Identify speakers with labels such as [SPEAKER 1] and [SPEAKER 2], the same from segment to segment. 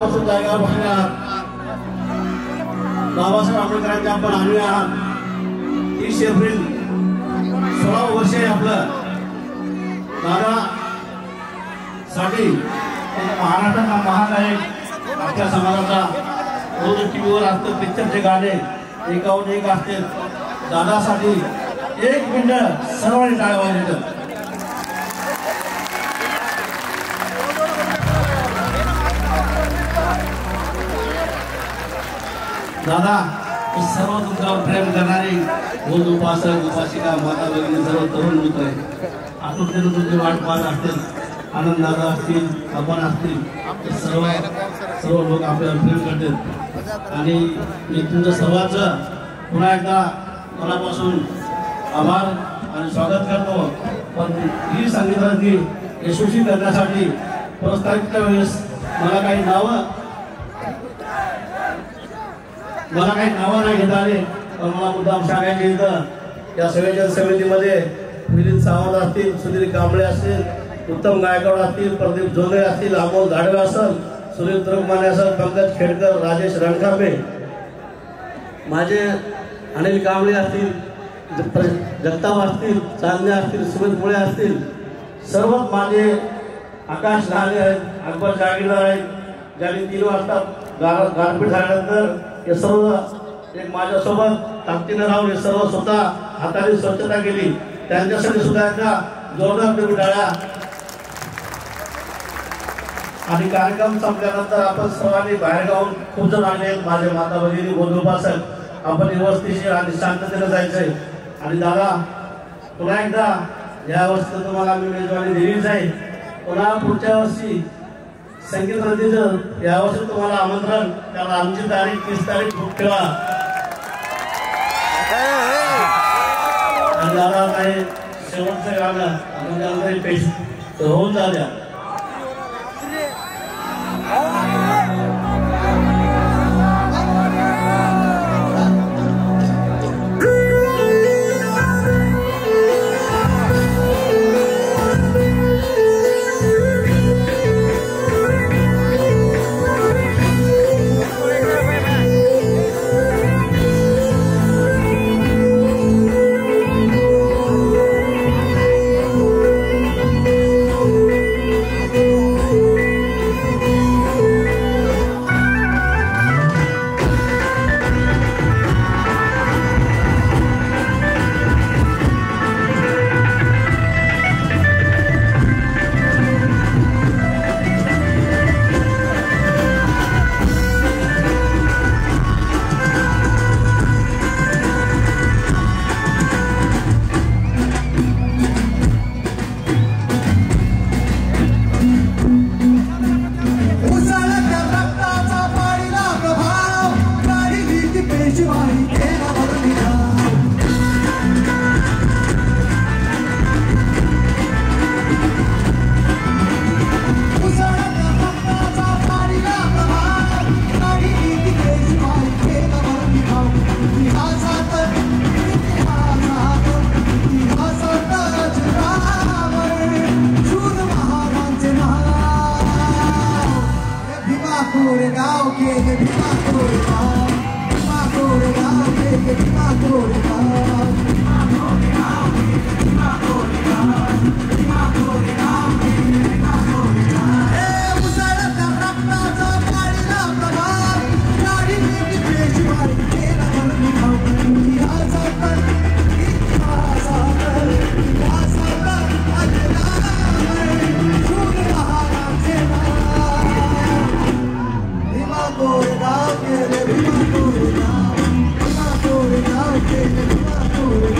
[SPEAKER 1] जागेवर बसले आहात. बाबासाहेब आंबेडकरांच्या आपण आणले आहात. 30 एप्रिल 16 वर्ष आहे आपलं. दादा साठी महाराष्ट्राचा महानायक आपल्या समाजाचा रोज टीव्हीवर असतं. पिक्चरचे गाणे एकाहून एक असते. दादासाठी 1 मिनिट सर्वांनी टाळ्या वाजवतात. दादा सर्व तुमच्यावर प्रेम करणारे रोज उपासक उपासिका माता भगिनी सर्व तरुण मित्र आहे. आतुरतेनं तुमची वाट पाहत असतील. आनंद दादा असतील, आपण असतील, सर्व लोक आपल्याला प्रेम करतात. आणि मी तुमचं सर्वांचं पुन्हा एकदा मनापासून आभार आणि स्वागत करतो. पण ही सांगितलं की यशस्वी करण्यासाठी प्रस्तावित वेळेस मला काही नावं नाही घेता आले. पण मला मुद्दाम सांगायचे इथं या संयोजन समितीमध्ये मिलिंद सावंत असतील, सुधीर कांबळे असतील, उत्तम गायकवाड असतील, प्रदीप जोंधळे असतील, अमोल धाडवे असेल, सुनील तुरुकमाने असेल, पंकज खेडकर, राजेश रणखांबे, माझे अनिल कांबळे असतील, जगताप असतील, चांदणे असतील, सुमित मुळे असतील, सर्व माझे आकाश लहाने आहेत, अकबर जागीरदार आहेत, ज्यांनी 3 वाजता गारपीट झाल्यानंतर हे सर्व एक माझ्यासोबत ताकदीनं राहून हे सर्व स्वतः हाताने स्वच्छता केली. त्यांच्यासाठी सुद्धा एकदा जोरदार तुम्ही टाळ्या. आणि कार्यक्रम संपल्यानंतर आपण सर्वांनी बाहेर जाऊन खूप जण आले. माझे माता भगिनी बोधोपासक आपण व्यवस्थिशीर आणि शांततेनं जायचंय. आणि दादा पुन्हा एकदा या वर्षी तुम्हाला मी मेजवानी दिलीच आहे. पुन्हा पुढच्या वर्षी संगीत रंगीचं यावर्षी तुम्हाला आमंत्रण. कारण आमची तारीख 30 तारीख बुक ठेवा. आणि दादा काही शेवटचं गाणं आपण पेश होऊन जाऊ.
[SPEAKER 2] Bima Koregaon,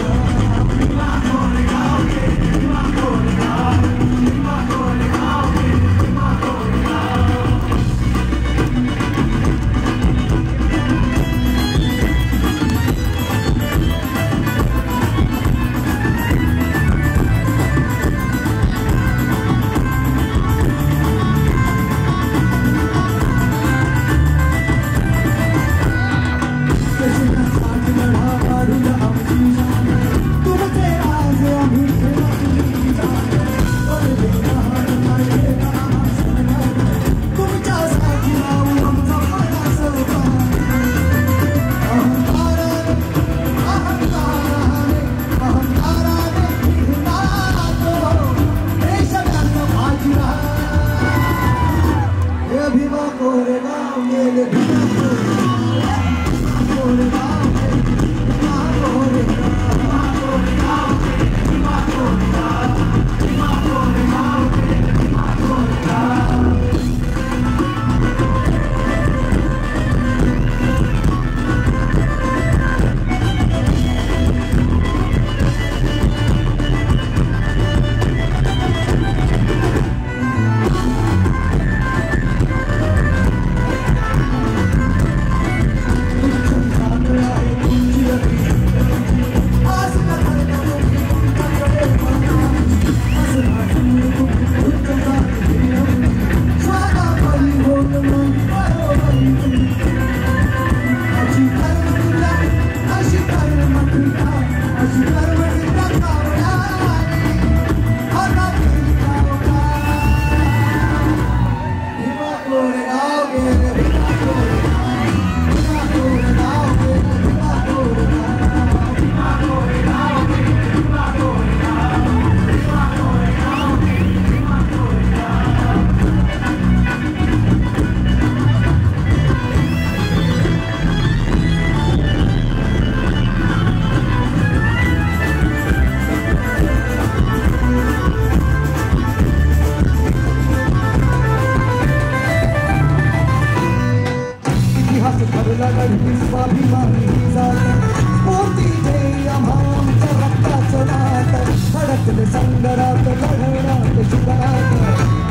[SPEAKER 2] संगरात लढवणात शिवरात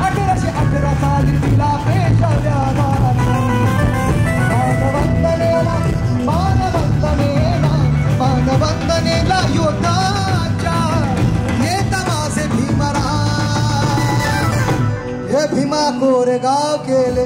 [SPEAKER 2] 1818 साली तिला पेशव्या मानवंदनेला योद्धाच्या नेता माझे भीमराव हे भीमा कोरेगाव केले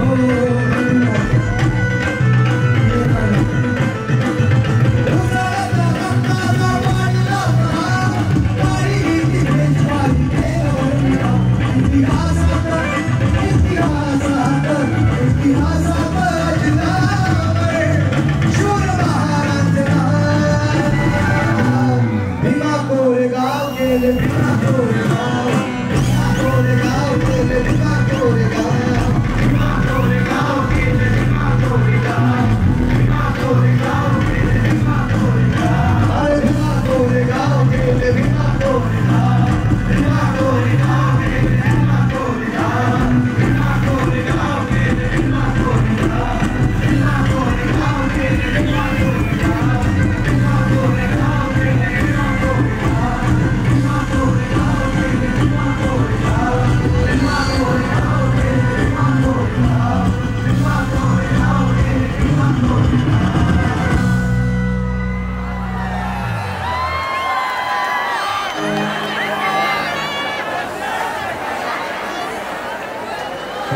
[SPEAKER 2] Oh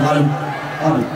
[SPEAKER 3] on.